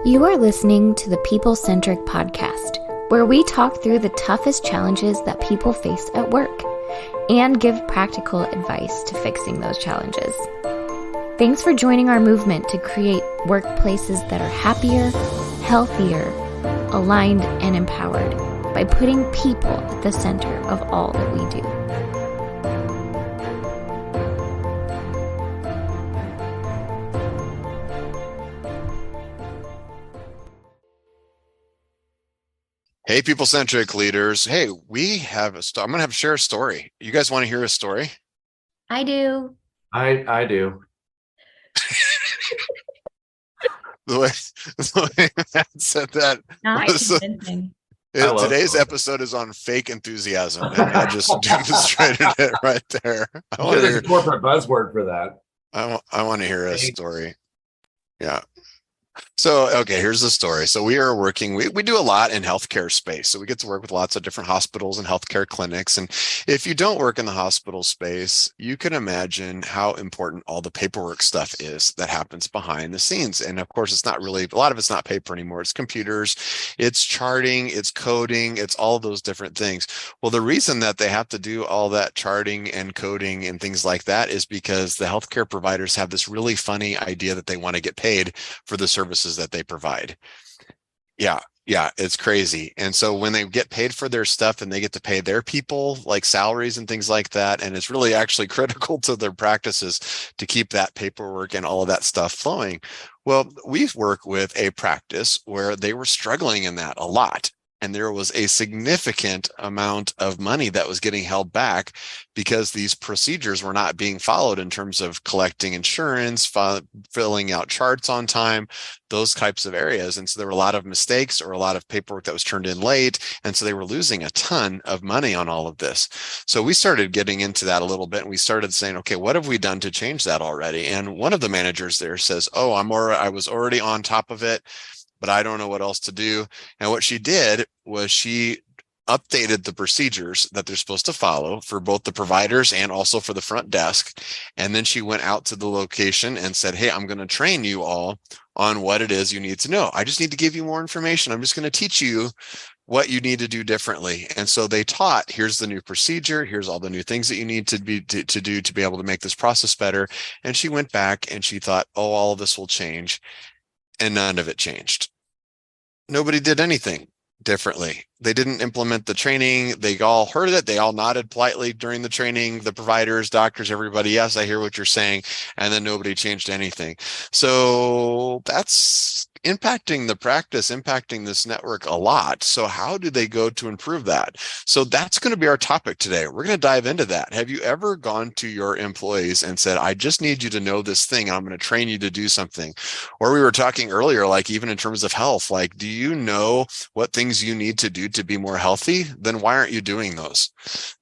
You are listening to the People Centric Podcast, where we talk through the toughest challenges that people face at work and give practical advice to fixing those challenges. Thanks for joining our movement to create workplaces that are happier, healthier, aligned, and empowered by putting people at the center of all that we do. Hey, people-centric leaders. Hey, we have I'm going to share a story. You guys want to hear a story? I do. I do. The way Matt said that. Not was, convincing. Today's episode is on fake enthusiasm, and I just demonstrated it right there. There's a corporate buzzword for that. I want to hear a story. Yeah. So, okay, here's the story. So we are working, we do a lot in healthcare space. So we get to work with lots of different hospitals and healthcare clinics. And if you don't work in the hospital space, you can imagine how important all the paperwork stuff is that happens behind the scenes. And of course, it's not really, a lot of it's not paper anymore. It's computers, it's charting, it's coding, it's all those different things. Well, the reason that they have to do all that charting and coding and things like that is because the healthcare providers have this really funny idea that they want to get paid for the services that they provide. Yeah, it's crazy. And so when they get paid for their stuff and they get to pay their people like salaries and things like that, and it's really actually critical to their practices to keep that paperwork and all of that stuff flowing. Well, we work with a practice where they were struggling in that a lot. And there was a significant amount of money that was getting held back because these procedures were not being followed in terms of collecting insurance, filling out charts on time, those types of areas. And so there were a lot of mistakes or a lot of paperwork that was turned in late. And so they were losing a ton of money on all of this. So we started getting into that a little bit, and we started saying, okay, what have we done to change that already? And one of the managers there says, oh, I was already on top of it, but I don't know what else to do. And what she did was she updated the procedures that they're supposed to follow for both the providers and also for the front desk. And then she went out to the location and said, hey, I'm going to train you all on what it is you need to know. I just need to give you more information. I'm just going to teach you what you need to do differently. And so they taught, here's the new procedure, here's all the new things that you need to do to be able to make this process better. And she went back and she thought, oh, all of this will change. And none of it changed. Nobody did anything differently. They didn't implement the training. They all heard it. They all nodded politely during the training. The providers, doctors, everybody, yes, I hear what you're saying. And then nobody changed anything. So that's impacting the practice, impacting this network a lot. So how do they go to improve that? So that's going to be our topic today. We're going to dive into that. Have you ever gone to your employees and said, I just need you to know this thing, and I'm going to train you to do something? Or we were talking earlier, like even in terms of health, like, do you know what things you need to do to be more healthy? Then why aren't you doing those?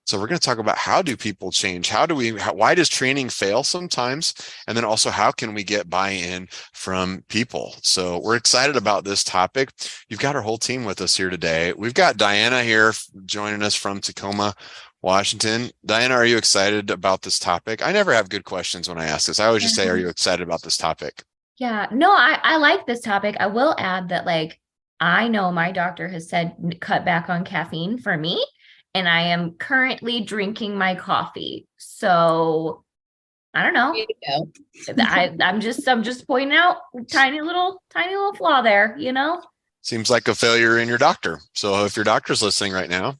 So we're going to talk about how do people change? Why does training fail sometimes? And then also, how can we get buy-in from people? So we're excited about this topic. You've got our whole team with us here today. We've got Diana here joining us from Tacoma, Washington. Diana, are you excited about this topic? I never have good questions when I ask this. I always just say, are you excited about this topic? Yeah, no, I like this topic. I will add that, like, I know my doctor has said cut back on caffeine for me, and I am currently drinking my coffee. So I don't know. I'm just pointing out tiny little flaw there, you know? Seems like a failure in your doctor. So if your doctor's listening right now.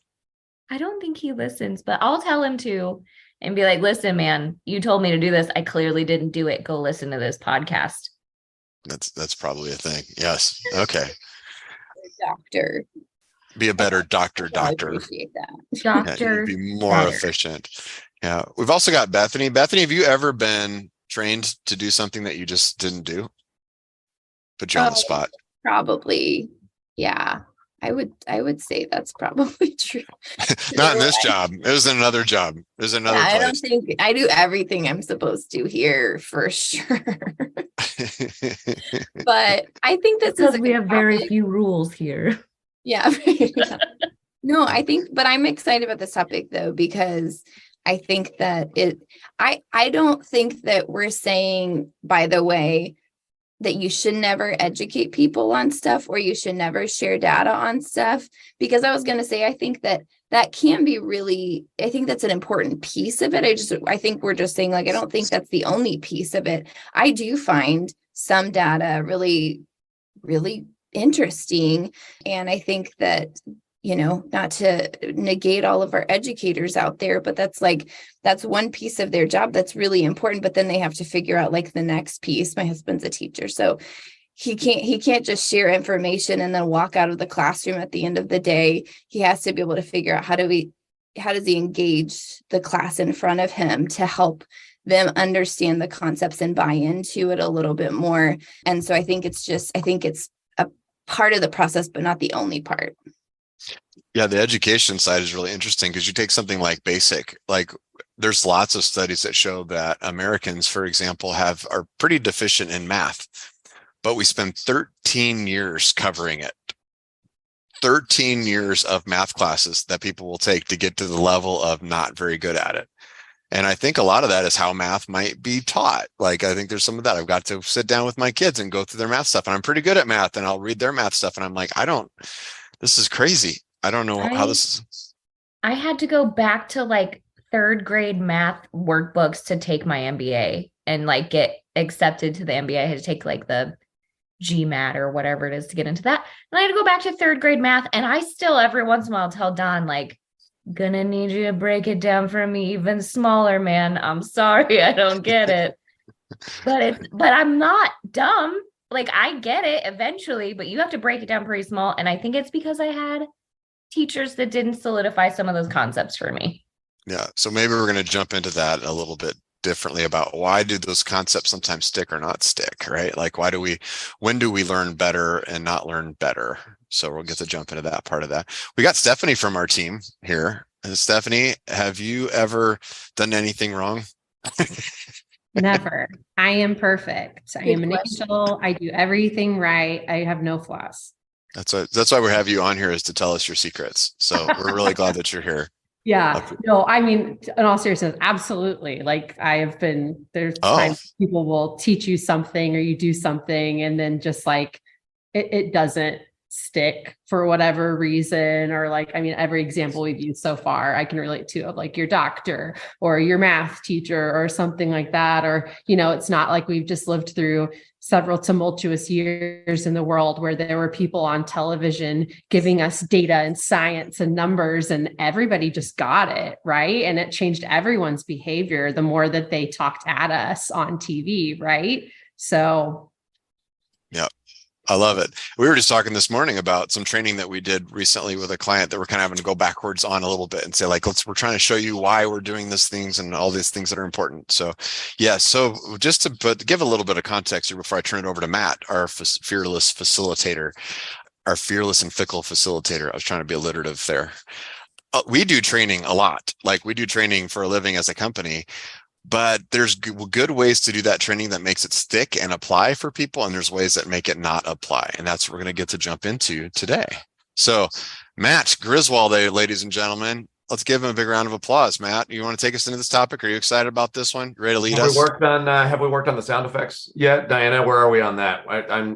I don't think he listens, but I'll tell him to and be like, listen, man, you told me to do this. I clearly didn't do it. Go listen to this podcast. That's probably a thing. Yes. Okay. Doctor. Be a better doctor. I appreciate that. Doctor. Yeah, be more efficient. Yeah. We've also got Bethany. Bethany, have you ever been trained to do something that you just didn't do? Put you on the spot. Probably. Yeah. I would say that's probably true. Not in this job. It was in another job. It was another place. I don't think I do everything I'm supposed to here for sure. But I think this is we have very few rules here. Yeah. No, but I'm excited about this topic though, because I think that I don't think that we're saying, by the way, that you should never educate people on stuff, or you should never share data on stuff. Because I was going to say, I think that can be really, I think that's an important piece of it. I think we're just saying, like, I don't think that's the only piece of it. I do find some data really, really interesting. And I think that, not to negate all of our educators out there, but that's one piece of their job that's really important. But then they have to figure out like the next piece. My husband's a teacher, so he can't just share information and then walk out of the classroom at the end of the day. He has to be able to figure out how does he engage the class in front of him to help them understand the concepts and buy into it a little bit more. And so I think it's a part of the process, but not the only part. Yeah, the education side is really interesting because you take something like basic, like there's lots of studies that show that Americans, for example, are pretty deficient in math, but we spend 13 years covering it. 13 years of math classes that people will take to get to the level of not very good at it. And I think a lot of that is how math might be taught. Like, I think there's some of that. I've got to sit down with my kids and go through their math stuff, and I'm pretty good at math, and I'll read their math stuff, and I'm like, this is crazy. I don't know how this is. I had to go back to like third grade math workbooks to take my MBA and like get accepted to the MBA. I had to take like the GMAT or whatever it is to get into that. And I had to go back to third grade math. And I still every once in a while tell Don, like, gonna need you to break it down for me even smaller, man. I'm sorry, I don't get it. But I'm not dumb. Like, I get it eventually, but you have to break it down pretty small. And I think it's because I had teachers that didn't solidify some of those concepts for me. Yeah. So maybe we're going to jump into that a little bit differently about why do those concepts sometimes stick or not stick, right? Like, when do we learn better and not learn better? So we'll get to jump into that part of that. We got Stephanie from our team here. And Stephanie, have you ever done anything wrong? Never. I am perfect. I am an angel. I do everything right. I have no flaws. That's why we have you on here, is to tell us your secrets. So we're really glad that you're here. Yeah. No, I mean, in all seriousness, absolutely. Like, there's times people will teach you something or you do something and then just like, it doesn't stick for whatever reason. Or like, I mean, every example we've used so far, I can relate to, of like your doctor or your math teacher or something like that. Or, it's not like we've just lived through several tumultuous years in the world where there were people on television giving us data and science and numbers, and everybody just got it, right? And it changed everyone's behavior the more that they talked at us on TV, right? So. Yeah. I love it. We were just talking this morning about some training that we did recently with a client that we're kind of having to go backwards on a little bit and say, like, we're trying to show you why we're doing these things and all these things that are important. So yeah. So just to give a little bit of context here before I turn it over to Matt, our fearless facilitator, our fearless and fickle facilitator. I was trying to be alliterative there. We do training a lot. Like, we do training for a living as a company. But there's good ways to do that training that makes it stick and apply for people. And there's ways that make it not apply. And that's what we're going to get to jump into today. So Matt Griswold, ladies and gentlemen, let's give him a big round of applause. Matt, you want to take us into this topic? Are you excited about this one? You ready to lead us? Have we worked on the sound effects yet? Diana, where are we on that?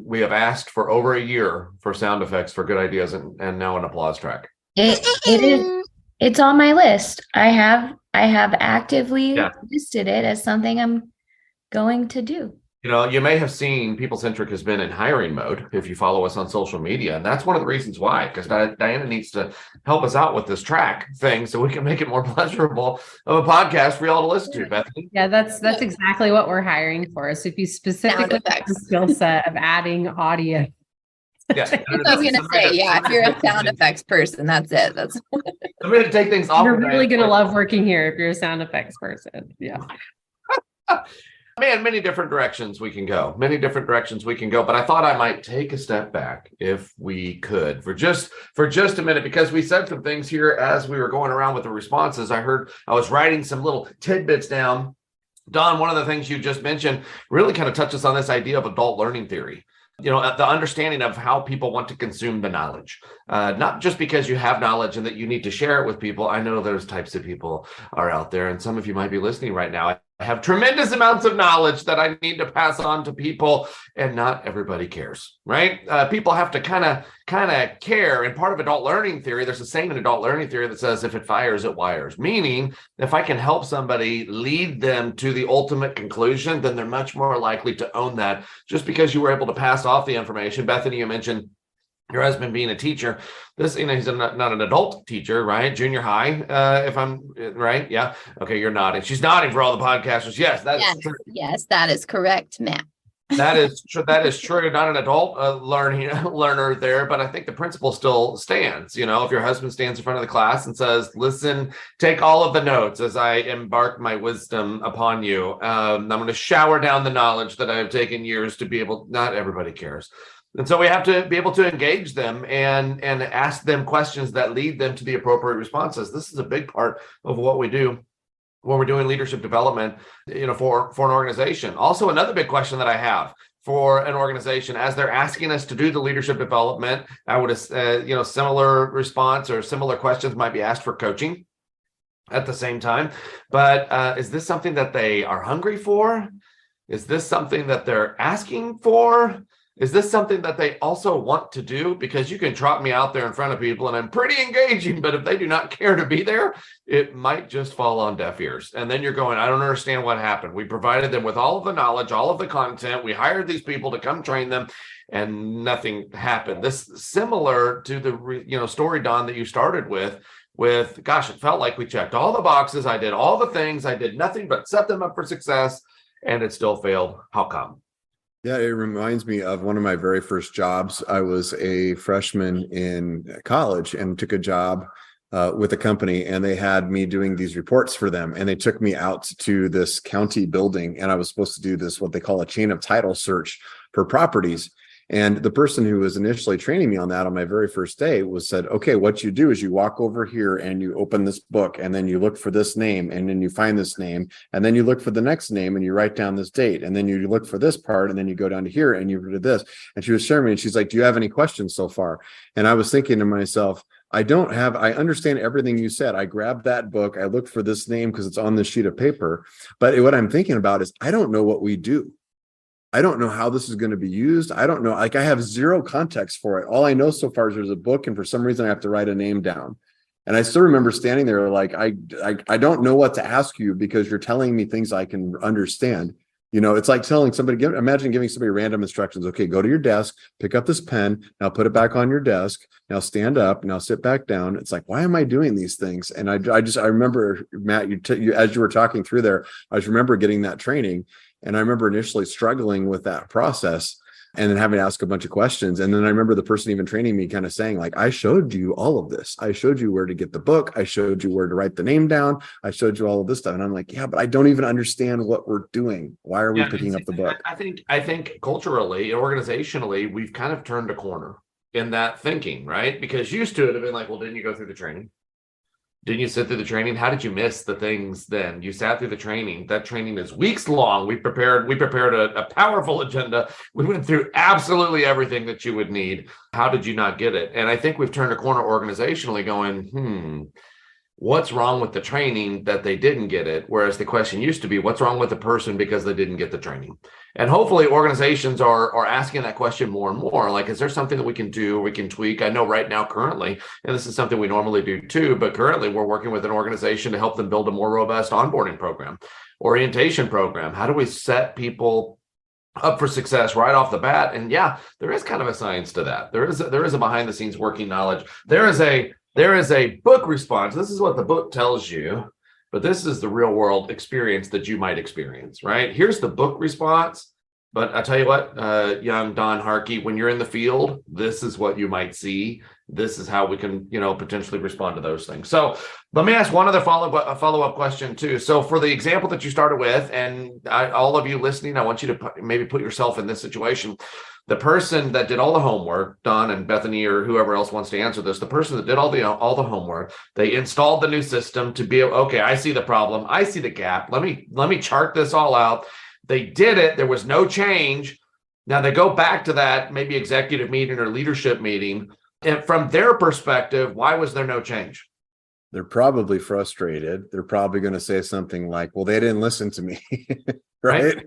We have asked for over a year for sound effects for good ideas and now an applause track. It's on my list. I have actively listed it as something I'm going to do. You may have seen People-Centric has been in hiring mode if you follow us on social media. And that's one of the reasons why, because Diana needs to help us out with this track thing so we can make it more pleasurable of a podcast for y'all to listen to, Bethany. Yeah, that's exactly what we're hiring for. So if you specifically have the skill set of adding audio. Yeah, I was going to say, if you're a sound effects person, that's it. I'm going to take things off. You're really going to love working here if you're a sound effects person. Yeah. Man, many different directions we can go. But I thought I might take a step back if we could for just a minute, because we said some things here as we were going around with the responses. I was writing some little tidbits down. Don, one of the things you just mentioned really kind of touches on this idea of adult learning theory. The understanding of how people want to consume the knowledge, not just because you have knowledge and that you need to share it with people. I know those types of people are out there, and some of you might be listening right now. I have tremendous amounts of knowledge that I need to pass on to people, and not everybody cares, right? People have to kind of care. And part of adult learning theory, there's a saying in adult learning theory that says, if it fires, it wires. Meaning, if I can help somebody lead them to the ultimate conclusion, then they're much more likely to own that. Just because you were able to pass off the information. Bethany, you mentioned your husband being a teacher. This, he's not an adult teacher, right? Junior high, if I'm right. Yeah. Okay. You're nodding. She's nodding for all the podcasters. Yes, that's true. Yes, that is correct, Matt. That is true. That is true. Not an adult learner there, but I think the principle still stands. If your husband stands in front of the class and says, listen, take all of the notes as I embark my wisdom upon you. I'm going to shower down the knowledge that I've taken years to be able, not everybody cares. And so we have to be able to engage them and ask them questions that lead them to the appropriate responses. This is a big part of what we do when we're doing leadership development, for an organization. Also, another big question that I have for an organization as they're asking us to do the leadership development, I would, similar response or similar questions might be asked for coaching at the same time. But is this something that they are hungry for? Is this something that they're asking for? Is this something that they also want to do? Because you can trot me out there in front of people and I'm pretty engaging, but if they do not care to be there, it might just fall on deaf ears. And then you're going, I don't understand what happened. We provided them with all of the knowledge, all of the content. We hired these people to come train them and nothing happened. This similar to the story, Don, that you started with, gosh, it felt like we checked all the boxes. I did all the things. I did nothing but set them up for success and it still failed. How come? Yeah, it reminds me of one of my very first jobs. I was a freshman in college and took a job with a company, and they had me doing these reports for them. And they took me out to this county building, and I was supposed to do this, what they call a chain of title search for properties. And the person who was initially training me on that on my very first day said, okay, what you do is you walk over here and you open this book and then you look for this name and then you find this name and then you look for the next name and you write down this date and then you look for this part and then you go down to here and you do this. And she was sharing me and she's like, do you have any questions so far? And I was thinking to myself, I understand everything you said. I grabbed that book. I looked for this name because it's on this sheet of paper. But what I'm thinking about is I don't know what we do. I don't know how this is going to be used. I don't know. I have zero context for it. All I know so far is there's a book, and for some reason I have to write a name down. And I still remember standing there like, I don't know what to ask you because you're telling me things I can understand. It's like telling somebody, imagine giving somebody random instructions. Okay, go to your desk, pick up this pen, now put it back on your desk, now stand up, now sit back down. It's like, why am I doing these things? And I remember, Matt, as you were talking through there, I remember getting that training. And I remember initially struggling with that process and then having to ask a bunch of questions. And then I remember the person even training me kind of saying, like, I showed you all of this. I showed you where to get the book. I showed you where to write the name down. I showed you all of this stuff. And I'm like, yeah, but I don't even understand what we're doing. Why are we picking up the book? I think culturally, organizationally, we've kind of turned a corner in that thinking, right? Because used to it have been like, well, didn't you go through the training? Didn't you sit through the training? How did you miss the things then? You sat through the training. That training is weeks long. We prepared a powerful agenda. We went through absolutely everything that you would need. How did you not get it? And I think we've turned a corner organizationally going, what's wrong with the training that they didn't get it? Whereas the question used to be, what's wrong with the person because they didn't get the training? And hopefully organizations are asking that question more and more. Like, is there something that we can do, we can tweak? I know right now, currently, and this is something we normally do too, but currently we're working with an organization to help them build a more robust onboarding program, orientation program. How do we set people up for success right off the bat? And yeah, there is kind of a science to that. There is a behind the scenes working knowledge. There is a book response. This is what the book tells you, but this is the real world experience that you might experience, right? Here's the book response. But I tell you what, young Don Harkey, when you're in the field, this is what you might see. This is how we can, potentially respond to those things. So let me ask one other follow-up question too. So for the example that you started with, and all of you listening, I want you to maybe put yourself in this situation. The person that did all the homework, Don and Bethany or whoever else wants to answer this, the person that did all the homework, they installed the new system to be, okay, I see the problem. I see the gap. Let me chart this all out. They did it. There was no change. Now they go back to that maybe executive meeting or leadership meeting. And from their perspective, why was there no change? They're probably frustrated. They're probably going to say something like, well, they didn't listen to me, right?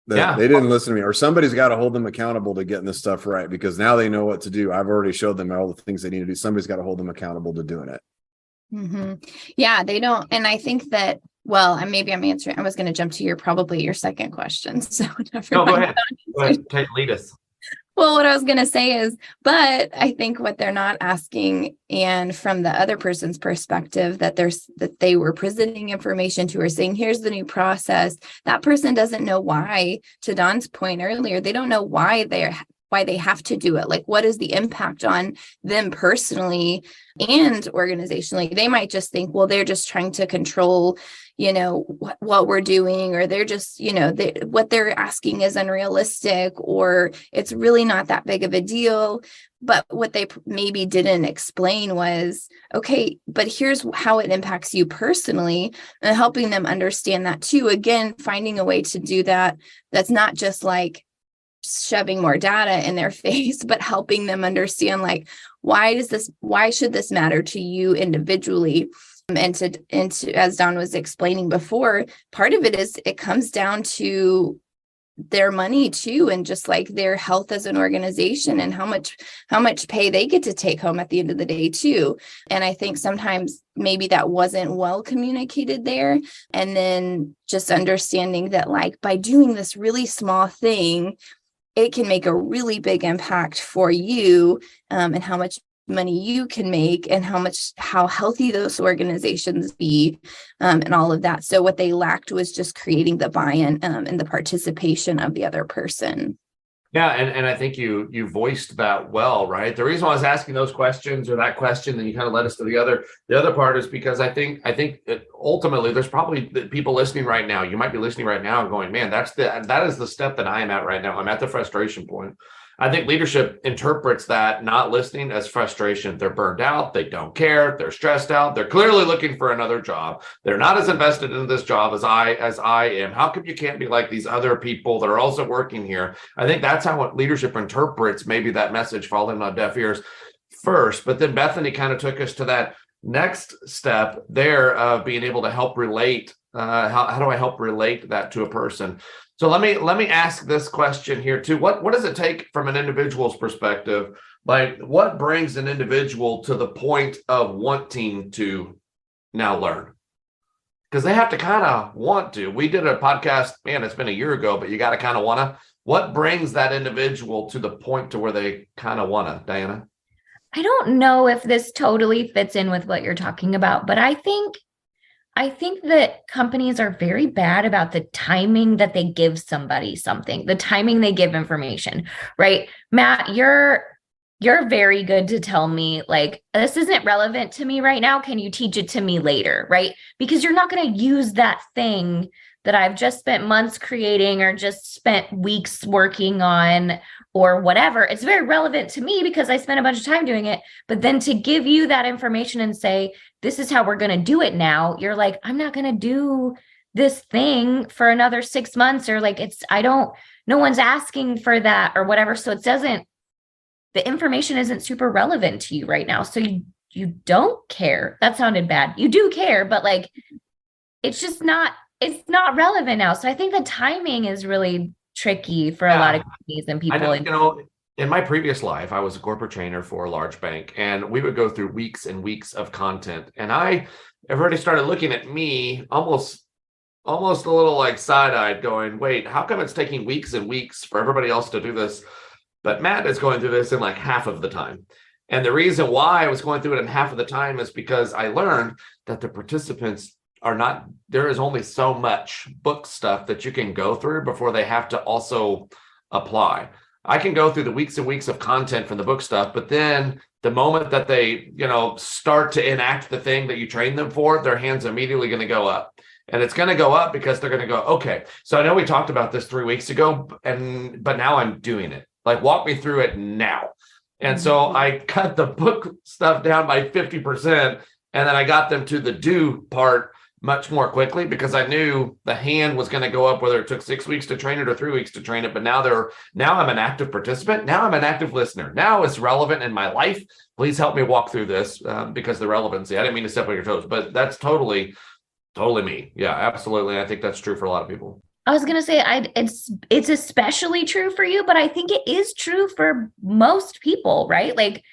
They didn't listen to me, or somebody's got to hold them accountable to getting this stuff right, because now they know what to do. I've already showed them all the things they need to do. Somebody's got to hold them accountable to doing it. Mm-hmm. Yeah, they don't. And I think that, well, and maybe I'm answering, I was going to jump to your second question. So go ahead. Lead us. Well, what I was going to say is, but I think what they're not asking, and from the other person's perspective, that they were presenting information to, or saying, here's the new process. That person doesn't know why, to Don's point earlier, they don't know why they have to do it. Like, what is the impact on them personally and organizationally? They might just think, well, they're just trying to control, what we're doing, or they're just, what they're asking is unrealistic, or it's really not that big of a deal. But what they maybe didn't explain was, okay, but here's how it impacts you personally, and helping them understand that too. Again, finding a way to do that. That's not just like shoving more data in their face, but helping them understand, like, why should this matter to you individually? And to, as Don was explaining before, part of it is it comes down to their money too, and just like their health as an organization, and how much pay they get to take home at the end of the day too. And I think sometimes maybe that wasn't well communicated there. And then just understanding that, like, by doing this really small thing, it can make a really big impact for you, and how much money you can make, and how healthy those organizations be, and all of that. So what they lacked was just creating the buy-in, and the participation of the other person. Yeah, and I think you voiced that well, right? The reason why I was asking those questions, or that question, then you kind of led us to the other part, is because I think ultimately there's probably people listening right now. You might be listening right now and going, man, that is the step that I am at right now. I'm at the frustration point. I think leadership interprets that not listening as frustration. They're burned out. They don't care. They're stressed out. They're clearly looking for another job. They're not as invested in this job as I am. How come you can't be like these other people that are also working here? I think that's how leadership interprets maybe that message falling on deaf ears first. But then Bethany kind of took us to that next step there of being able to help relate. How do I help relate that to a person? So let me ask this question here too. What does it take from an individual's perspective? Like, what brings an individual to the point of wanting to now learn? Because they have to kind of want to. We did a podcast, man, it's been a year ago, but you got to kind of want to. What brings that individual to the point to where they kind of want to, Diana? I don't know if this totally fits in with what you're talking about, but I think that companies are very bad about the timing that they give somebody something, the timing they give information, right? Matt, you're very good to tell me, like, this isn't relevant to me right now. Can you teach it to me later, right? Because you're not going to use that thing that I've just spent months creating, or just spent weeks working on, or whatever. It's very relevant to me because I spent a bunch of time doing it. But then to give you that information and say, this is how we're going to do it now, you're like, I'm not going to do this thing for another 6 months, or like, no one's asking for that or whatever. So the information isn't super relevant to you right now. So you don't care. That sounded bad. You do care, but like, it's not relevant now. So I think the timing is really tricky for a lot of companies and people. I know, in my previous life, I was a corporate trainer for a large bank, and we would go through weeks and weeks of content. And I have already started looking at me almost a little like side-eyed, going, wait, how come it's taking weeks and weeks for everybody else to do this? But Matt is going through this in like half of the time. And the reason why I was going through it in half of the time is because I learned that the participants there is only so much book stuff that you can go through before they have to also apply. I can go through the weeks and weeks of content from the book stuff, but then the moment that they, start to enact the thing that you train them for, their hand's immediately going to go up. And it's going to go up because they're going to go, okay, so I know we talked about this 3 weeks ago, but now I'm doing it. Like, walk me through it now. And so I cut the book stuff down by 50%, and then I got them to the do part much more quickly because I knew the hand was going to go up, whether it took 6 weeks to train it or 3 weeks to train it. But now I'm an active participant. Now I'm an active listener. Now it's relevant in my life. Please help me walk through this because the relevancy. I didn't mean to step on your toes, but that's totally me. Yeah, absolutely. I think that's true for a lot of people. I was going to say it's especially true for you, but I think it is true for most people, right? Like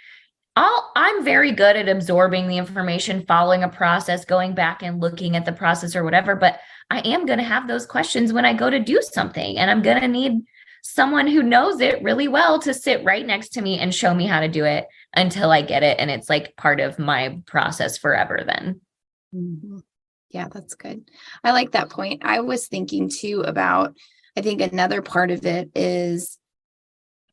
I'm very good at absorbing the information, following a process, going back and looking at the process or whatever, but I am going to have those questions when I go to do something, and I'm going to need someone who knows it really well to sit right next to me and show me how to do it until I get it. And it's like part of my process forever then. Mm-hmm. Yeah, that's good. I like that point. I was thinking too about, I think another part of it is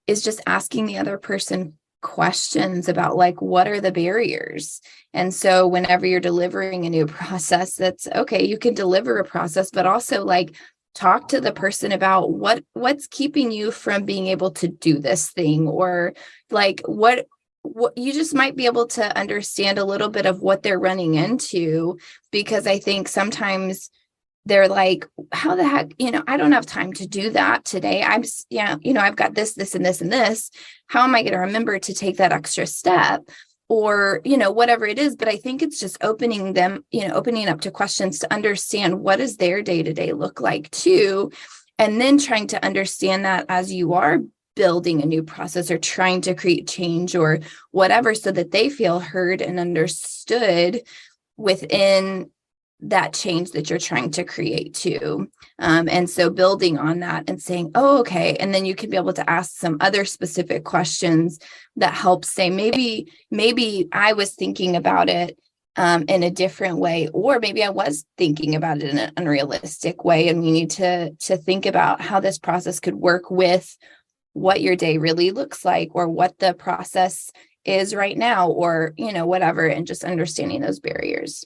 just asking the other person questions about like, what are the barriers? And so whenever you're delivering a new process, that's okay. You can deliver a process, but also like talk to the person about what's keeping you from being able to do this thing, or like what you just might be able to understand a little bit of what they're running into, because I think sometimes they're like, how the heck, I don't have time to do that today. I've got this, and this, and this. How am I going to remember to take that extra step? Or, whatever it is. But I think it's just opening up to questions to understand what does their day-to-day look like too. And then trying to understand that as you are building a new process or trying to create change or whatever, so that they feel heard and understood within that change that you're trying to create too. And so building on that and saying, oh, okay. And then you can be able to ask some other specific questions that help say, maybe I was thinking about it in a different way, or maybe I was thinking about it in an unrealistic way. And we need to think about how this process could work with what your day really looks like, or what the process is right now, or, whatever, and just understanding those barriers.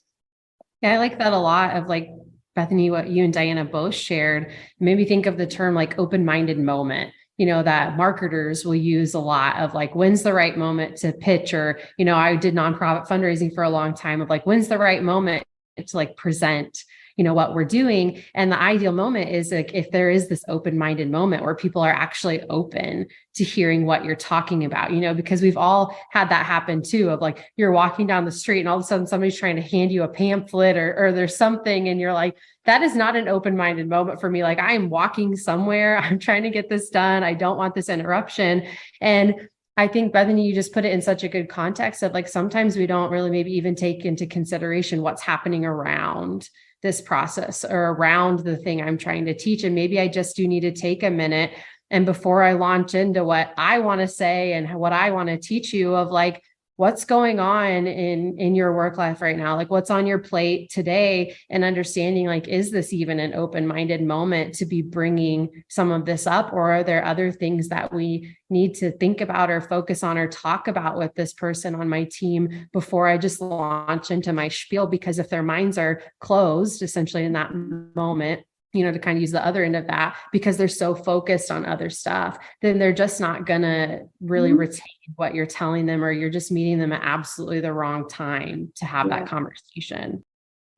Yeah, I like that a lot of like, Bethany, what you and Diana both shared, made me think of the term like open-minded moment, that marketers will use a lot of like, when's the right moment to pitch? Or, I did nonprofit fundraising for a long time of like, when's the right moment to like present, what we're doing. And the ideal moment is like, if there is this open-minded moment where people are actually open to hearing what you're talking about, because we've all had that happen too, of like, you're walking down the street and all of a sudden somebody's trying to hand you a pamphlet or there's something, and you're like, that is not an open-minded moment for me. Like, I am walking somewhere, I'm trying to get this done. I don't want this interruption. And I think, Bethany, you just put it in such a good context of like, sometimes we don't really maybe even take into consideration what's happening around this process or around the thing I'm trying to teach. And maybe I just do need to take a minute. And before I launch into what I want to say and what I want to teach you, of like, what's going on in your work life right now? Like, what's on your plate today? And understanding, like, is this even an open-minded moment to be bringing some of this up? Or are there other things that we need to think about or focus on or talk about with this person on my team before I just launch into my spiel? Because if their minds are closed, essentially in that moment, to kind of use the other end of that, because they're so focused on other stuff, then they're just not going to really retain what you're telling them, or you're just meeting them at absolutely the wrong time to have that conversation.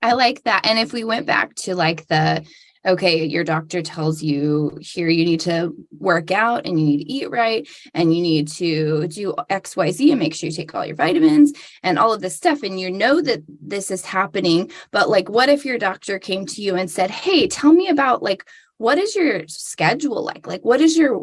I like that. And if we went back to like your doctor tells you here, you need to work out and you need to eat right and you need to do X, Y, Z and make sure you take all your vitamins and all of this stuff. And that this is happening. But like, what if your doctor came to you and said, hey, tell me about like, what is your schedule like? Like, what does your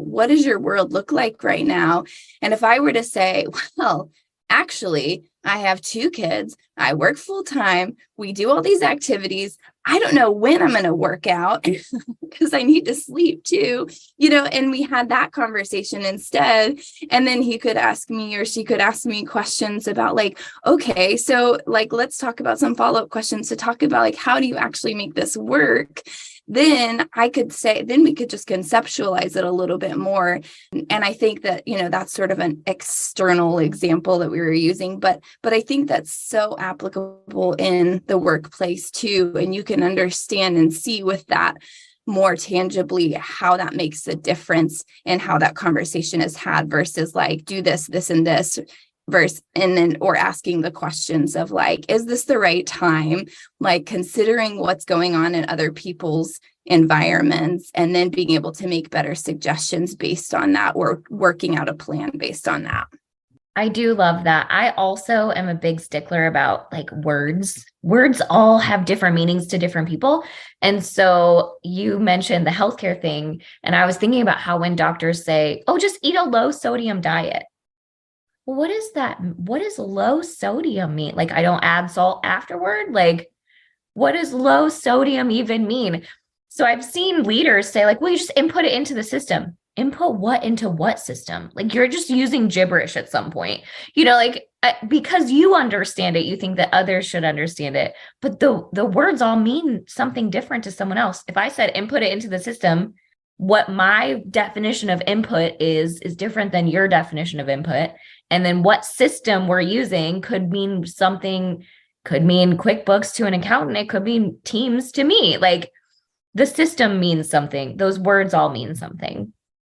world look like right now? And if I were to say, well, actually, I have 2 kids. I work full time. We do all these activities. I don't know when I'm going to work out because I need to sleep too, and we had that conversation instead. And then he could ask me, or she could ask me questions about like, okay, so like, let's talk about some follow-up questions to talk about like, how do you actually make this work? Then I could say, then we could just conceptualize it a little bit more. And I think that, that's sort of an external example that we were using, but I think that's so applicable in the workplace too. And you can understand and see with that more tangibly how that makes a difference and how that conversation is had versus like, do this, this, and this. or asking the questions of like, is this the right time? Like considering what's going on in other people's environments, and then being able to make better suggestions based on that, or working out a plan based on that. I do love that. I also am a big stickler about like words. Words all have different meanings to different people. And so you mentioned the healthcare thing. And I was thinking about how when doctors say, oh, just eat a low sodium diet. What is that? What does low sodium mean? Like, I don't add salt afterward. Like, what does low sodium even mean? So I've seen leaders say like, well, you just input it into the system. Input what into what system? Like, you're just using gibberish at some point, like because you understand it, you think that others should understand it, but the words all mean something different to someone else. If I said input it into the system, what my definition of input is different than your definition of input. And then what system we're using could mean something, could mean QuickBooks to an accountant. It could mean Teams to me. Like, the system means something. Those words all mean something.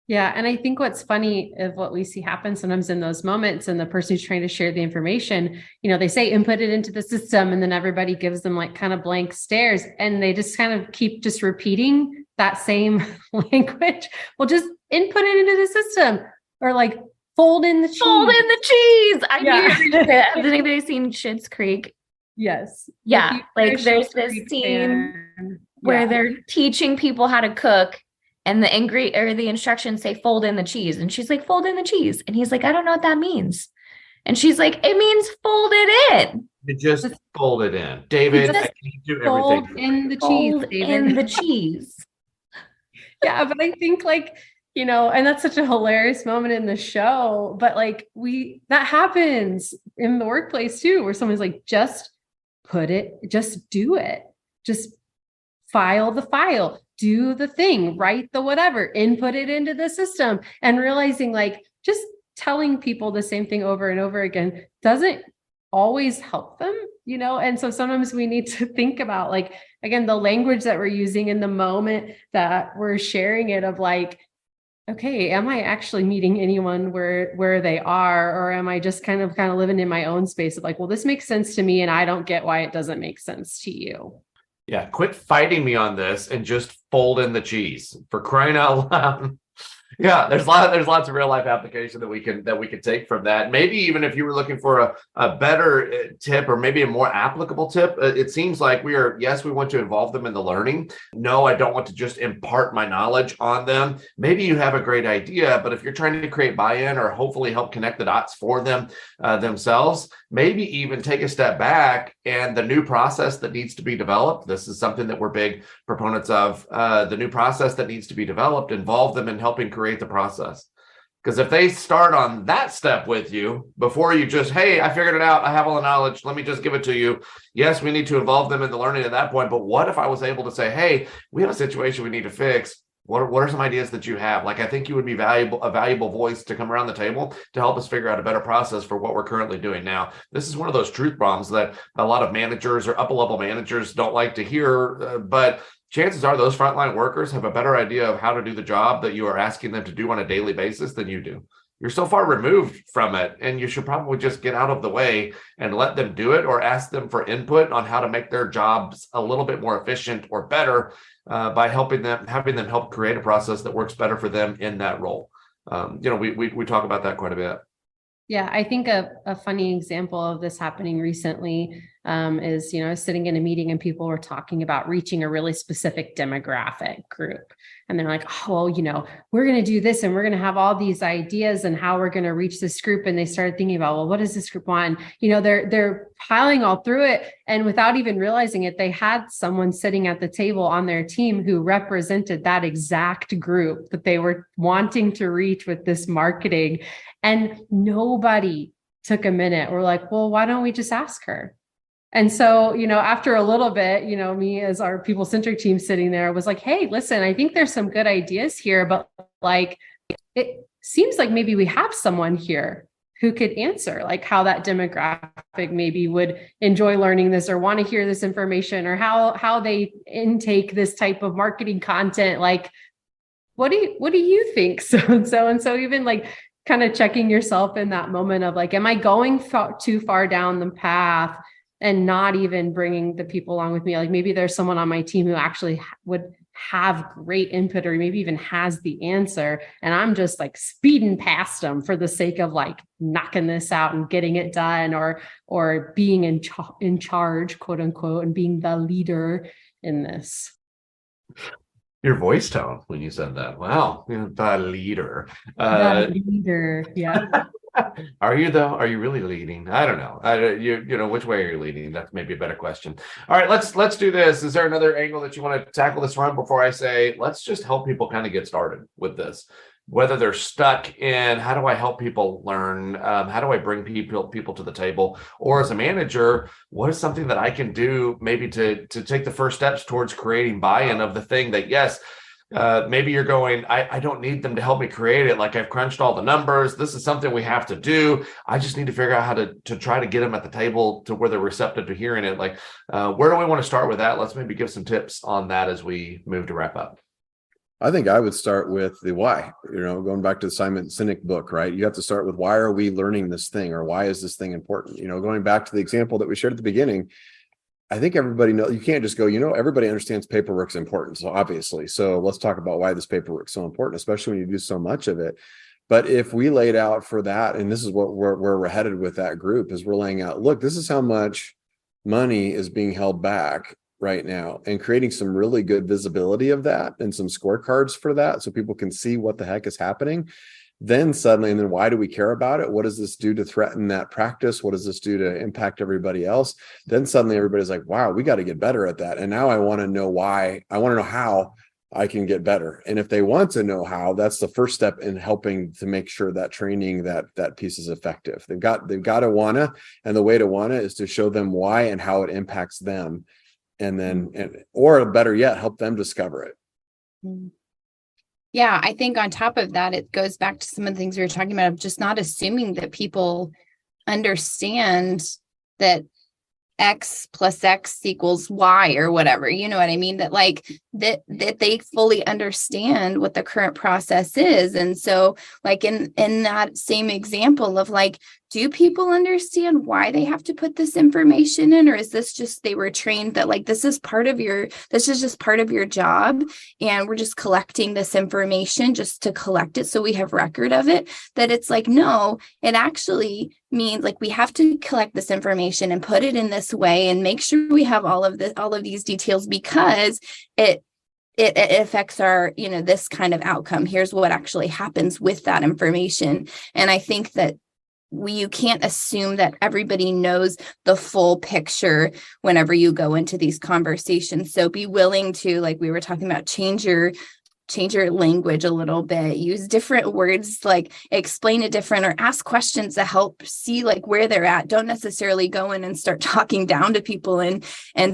Yeah. And I think what's funny of what we see happen sometimes in those moments, and the person who's trying to share the information, they say input it into the system, and then everybody gives them like kind of blank stares, and they just kind of keep just repeating that same language. Well, just input it into the system, or like fold in the cheese. Fold in the cheese. I knew. Has anybody seen Schitt's Creek? Yes. Yeah. Like there's this scene where they're teaching people how to cook, and the instructions say fold in the cheese. And she's like, fold in the cheese. And he's like, I don't know what that means. And she's like, it means fold it in. You just fold it in. David, I can't do everything. Fold in the cheese, Fold David. in the cheese. Yeah, but I think like, and that's such a hilarious moment in the show, but like that happens in the workplace too, where someone's like, just do it. Just file the file, do the thing, write the whatever, input it into the system, and realizing like just telling people the same thing over and over again doesn't always help them, And so sometimes we need to think about like, again, the language that we're using in the moment that we're sharing it, of like, okay, am I actually meeting anyone where they are, or am I just kind of living in my own space of like, well, this makes sense to me and I don't get why it doesn't make sense to you. Yeah, quit fighting me on this and just fold in the cheese, for crying out loud. Yeah, there's lots of real life application that we can take from that. Maybe even if you were looking for a better tip, or maybe a more applicable tip, it seems like we want to involve them in the learning. No, I don't want to just impart my knowledge on them. Maybe you have a great idea, but if you're trying to create buy-in or hopefully help connect the dots for them themselves, maybe even take a step back, and the new process that needs to be developed. This is something that we're big proponents of. The new process that needs to be developed, involve them in helping create the process. Because if they start on that step with you before you just, hey, I figured it out, I have all the knowledge, let me just give it to you. Yes, we need to involve them in the learning at that point. But what if I was able to say, hey, we have a situation we need to fix. What are some ideas that you have? Like, I think you would be a valuable voice to come around the table to help us figure out a better process for what we're currently doing now. This is one of those truth bombs that a lot of managers or upper level managers don't like to hear, but chances are those frontline workers have a better idea of how to do the job that you are asking them to do on a daily basis than you do. You're so far removed from it, and you should probably just get out of the way and let them do it, or ask them for input on how to make their jobs a little bit more efficient or better by having them help create a process that works better for them in that role. We talk about that quite a bit. Yeah, I think a funny example of this happening recently is, I was sitting in a meeting and people were talking about reaching a really specific demographic group. And they're like, oh, well, we're going to do this and we're going to have all these ideas and how we're going to reach this group. And they started thinking about, well, what does this group want? They're piling all through it. And without even realizing it, they had someone sitting at the table on their team who represented that exact group that they were wanting to reach with this marketing. And nobody took a minute. We're like, well, why don't we just ask her? And so, after a little bit, me as our people-centric team sitting there was like, hey, listen, I think there's some good ideas here, but like, it seems like maybe we have someone here who could answer like how that demographic maybe would enjoy learning this or want to hear this information, or how they intake this type of marketing content. Like, what do you think? So even like kind of checking yourself in that moment of like, am I going too far down the path and not even bringing the people along with me? Like maybe there's someone on my team who actually would have great input or maybe even has the answer. And I'm just like speeding past them for the sake of like knocking this out and getting it done, or being in charge, quote unquote, and being the leader in this. Your voice tone when you said that. Wow. The leader. The leader. Yeah. Are you though? Are you really leading? I don't know. You know, which way are you leading? That's maybe a better question. All right, let's do this. Is there another angle that you want to tackle this from before I say, let's just help people kind of get started with this? Whether they're stuck in how do I help people learn? How do I bring people to the table? Or as a manager, what is something that I can do maybe to take the first steps towards creating buy-in of the thing that, yes, maybe you're going, I don't need them to help me create it. Like I've crunched all the numbers. This is something we have to do. I just need to figure out how to try to get them at the table to where they're receptive to hearing it. Like, where do we want to start with that? Let's maybe give some tips on that as we move to wrap up. I think I would start with the why, going back to the Simon Sinek book, right? You have to start with why are we learning this thing, or why is this thing important? Going back to the example that we shared at the beginning, I think everybody knows, you can't just go, everybody understands paperwork's important. So obviously, so let's talk about why this paperwork's so important, especially when you do so much of it. But if we laid out for that, and this is where we're headed with that group, is we're laying out, look, this is how much money is being held back right now, and creating some really good visibility of that and some scorecards for that so people can see what the heck is happening. Then suddenly, and then why do we care about it? What does this do to threaten that practice? What does this do to impact everybody else? Then suddenly everybody's like, wow, we got to get better at that. And now I want to know why. I want to know how I can get better. And if they want to know how, that's the first step in helping to make sure that training, that piece is effective. They've got to wanna, and the way to wanna is to show them why and how it impacts them. And then, or better yet, help them discover it. Yeah, I think on top of that, it goes back to some of the things we were talking about of just not assuming that people understand that X plus X equals Y or whatever, you know what I mean? That like that they fully understand what the current process is. And so like in that same example of like, do people understand why they have to put this information in? Or is this just, they were trained that like, this is just part of your job. And we're just collecting this information just to collect it. So we have record of it. That it's like, no, it actually means like, we have to collect this information and put it in this way and make sure we have all of these details, because it affects our, this kind of outcome. Here's what actually happens with that information. And I think that you can't assume that everybody knows the full picture whenever you go into these conversations. So be willing to, like we were talking about, change your language a little bit, use different words, like explain it different, or ask questions to help see like where they're at. Don't necessarily go in and start talking down to people and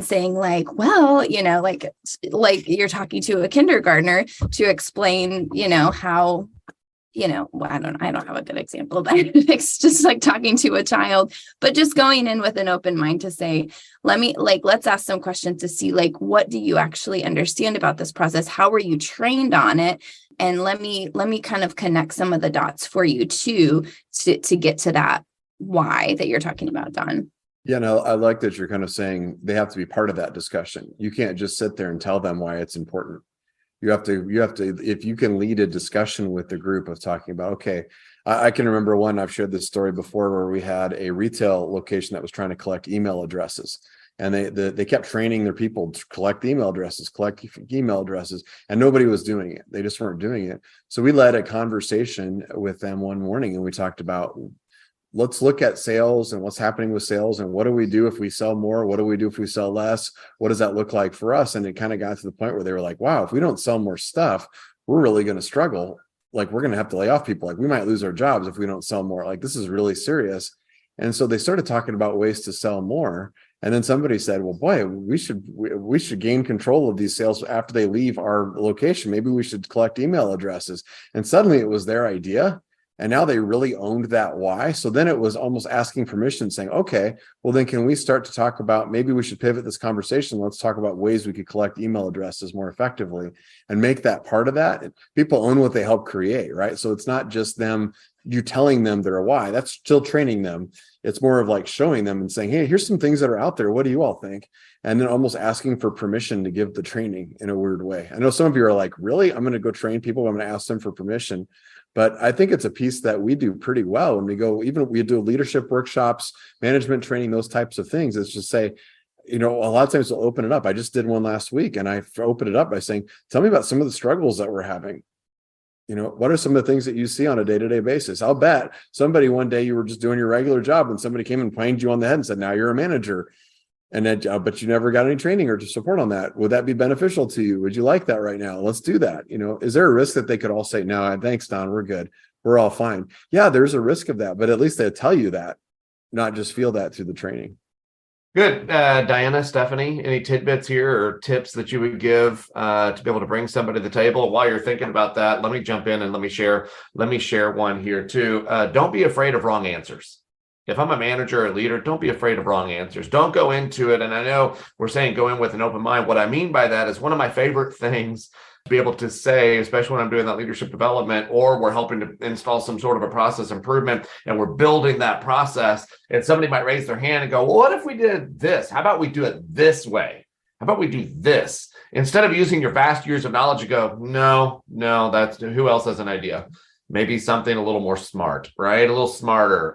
saying like, well, like you're talking to a kindergartner to explain, how, I don't have a good example, but it's just like talking to a child, but just going in with an open mind to say, let's ask some questions to see, like, what do you actually understand about this process? How were you trained on it? And let me kind of connect some of the dots for you to get to that why that you're talking about, Don. Yeah, no, I like that you're kind of saying they have to be part of that discussion. You can't just sit there and tell them why it's important. You have to, if you can lead a discussion with the group of talking about, okay, I can remember one, I've shared this story before, where we had a retail location that was trying to collect email addresses. And they kept training their people to collect email addresses, and nobody was doing it. They just weren't doing it. So we led a conversation with them one morning, and we talked about, let's look at sales and what's happening with sales, and what do we do if we sell more? What do we do if we sell less? What does that look like for us? And it kind of got to the point where they were like, wow, if we don't sell more stuff, we're really going to struggle. Like, we're going to have to lay off people. Like, we might lose our jobs if we don't sell more. Like, this is really serious. And so they started talking about ways to sell more. And then somebody said, well, boy, we should gain control of these sales after they leave our location. Maybe we should collect email addresses. And suddenly it was their idea. And now they really owned that why. So then it was almost asking permission, saying, okay, well, then can we start to talk about, maybe we should pivot this conversation. Let's talk about ways we could collect email addresses more effectively and make that part of that. People own what they help create, right? So it's not just them, you telling them their why. That's still training them. It's more of like showing them and saying, hey, here's some things that are out there. What do you all think? And then almost asking for permission to give the training in a weird way. I know some of you are like, really? I'm going to go train people. I'm going to ask them for permission. But I think it's a piece that we do pretty well when we go, even we do leadership workshops, management training, those types of things. It's just say, a lot of times we'll open it up. I just did one last week and I opened it up by saying, tell me about some of the struggles that we're having. What are some of the things that you see on a day-to-day basis? I'll bet somebody one day you were just doing your regular job and somebody came and banged you on the head and said, now you're a manager. And then, but you never got any training or support on that. Would that be beneficial to you? Would you like that right now? Let's do that. Is there a risk that they could all say, no, thanks, Don, we're good. We're all fine. Yeah, there's a risk of that, but at least they tell you that, not just feel that through the training. Good. Diana, Stephanie, any tidbits here or tips that you would give to be able to bring somebody to the table? While you're thinking about that, let me jump in and let me share one here too. Don't be afraid of wrong answers. If I'm a manager or leader, don't be afraid of wrong answers. Don't go into it. And I know we're saying go in with an open mind. What I mean by that is one of my favorite things to be able to say, especially when I'm doing that leadership development, or we're helping to install some sort of a process improvement and we're building that process, and somebody might raise their hand and go, well, what if we did this? How about we do it this way? How about we do this? Instead of using your vast years of knowledge, you go, no, that's who else has an idea? Maybe something a little more smart, right? A little smarter.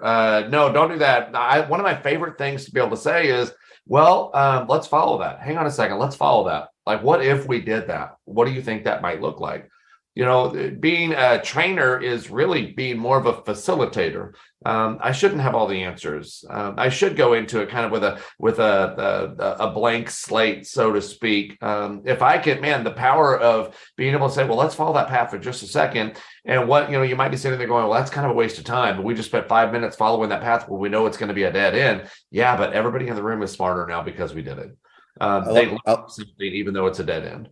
No, don't do that. One of my favorite things to be able to say is, well, let's follow that. Hang on a second. Let's follow that. Like, what if we did that? What do you think that might look like? Being a trainer is really being more of a facilitator. I shouldn't have all the answers. I should go into it kind of with a blank slate, so to speak. If I could, the power of being able to say, well, let's follow that path for just a second. And what, you might be sitting there going, well, that's kind of a waste of time. But we just spent 5 minutes following that path where we know it's going to be a dead end. Yeah, but everybody in the room is smarter now because we did it. They love something even though it's a dead end.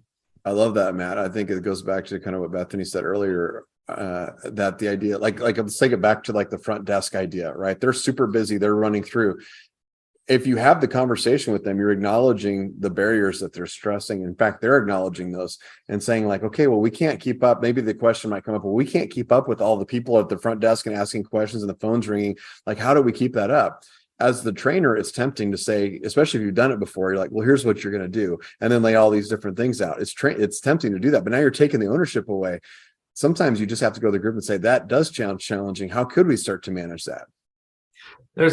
I love that, Matt. I think it goes back to kind of what Bethany said earlier, that the idea, like let's take it back to like the front desk idea, right? They're super busy. They're running through. If you have the conversation with them, you're acknowledging the barriers that they're stressing. In fact, they're acknowledging those and saying like, okay, well, we can't keep up. Maybe the question might come up, well, we can't keep up with all the people at the front desk and asking questions and the phone's ringing. Like, how do we keep that up? As the trainer, it's tempting to say, especially if you've done it before, you're like, well, here's what you're going to do. And then lay all these different things out. It's tempting to do that. But now you're taking the ownership away. Sometimes you just have to go to the group and say, that does sound challenging. How could we start to manage that? There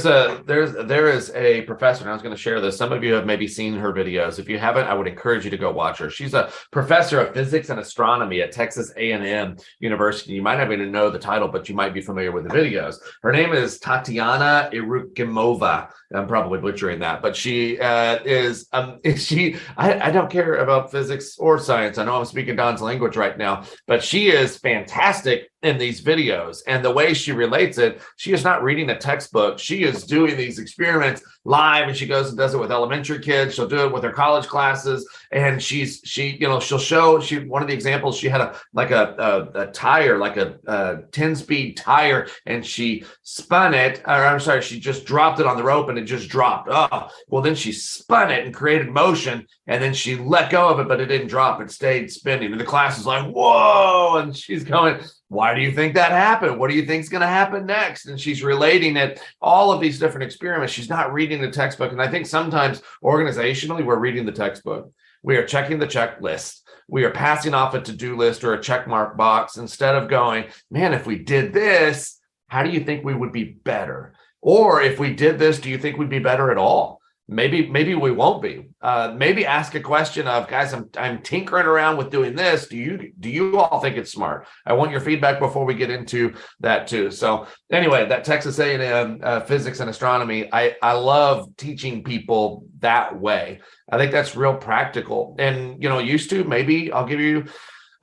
is a professor, and I was going to share this. Some of you have maybe seen her videos. If you haven't, I would encourage you to go watch her. She's a professor of physics and astronomy at Texas A&M University. You might not even know the title, but you might be familiar with the videos. Her name is Tatiana Irukimova. I'm probably butchering that, but she is. I don't care about physics or science. I know I'm speaking Don's language right now, but she is fantastic in these videos. And the way she relates it, she is not reading a textbook. She is doing these experiments live, and she goes and does it with elementary kids. She'll do it with her college classes. And she'll show, one of the examples, she had a tire, like a 10-speed tire, and she spun it, or I'm sorry, she just dropped it on the rope and it just dropped. Oh, well, then she spun it and created motion, and then she let go of it, but it didn't drop. It stayed spinning. And the class is like, whoa. And she's going, why do you think that happened? What do you think is going to happen next? And she's relating it, all of these different experiments. She's not reading the textbook. And I think sometimes organizationally, we're reading the textbook. We are checking the checklist. We are passing off a to-do list or a check mark box instead of going, man, if we did this, how do you think we would be better? Or if we did this, do you think we'd be better at all? Maybe we won't be. Maybe ask a question of, guys, I'm tinkering around with doing this. Do you all think it's smart? I want your feedback before we get into that too. So anyway, that Texas A&M physics and astronomy, I love teaching people that way. I think that's real practical. And used to, maybe I'll give you.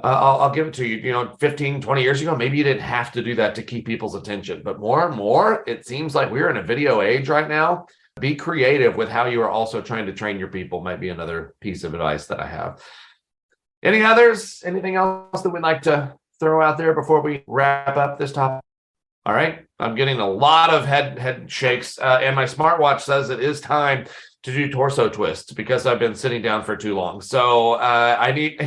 I'll give it to you, 15, 20 years ago, maybe you didn't have to do that to keep people's attention. But more and more, it seems like we're in a video age right now. Be creative with how you are also trying to train your people might be another piece of advice that I have. Any others? Anything else that we'd like to throw out there before we wrap up this topic? All right. I'm getting a lot of head shakes, and my smartwatch says it is time to do torso twists because I've been sitting down for too long. So I need to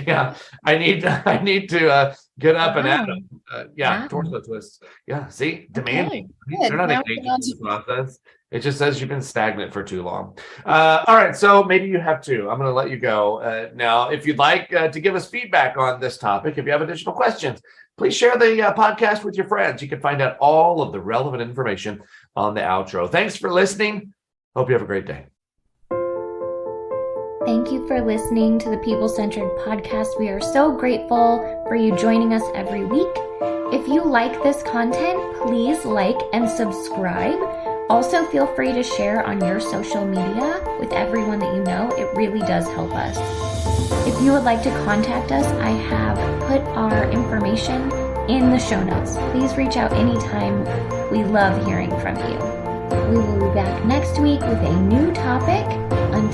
get up and at them. Wow. Torso twists. Yeah. See, demanding. Good. They're not Now engaged we're on in the process. It just says you've been stagnant for too long. All right. So maybe you have too. I'm going to let you go now. If you'd like to give us feedback on this topic, if you have additional questions, please share the podcast with your friends. You can find out all of the relevant information on the outro. Thanks for listening. Hope you have a great day. Thank you for listening to the People Centered Podcast. We are so grateful for you joining us every week. If you like this content, please like and subscribe. Also, feel free to share on your social media with everyone that you know. It really does help us. If you would like to contact us, I have put our information in the show notes. Please reach out anytime. We love hearing from you. We will be back next week with a new topic. Until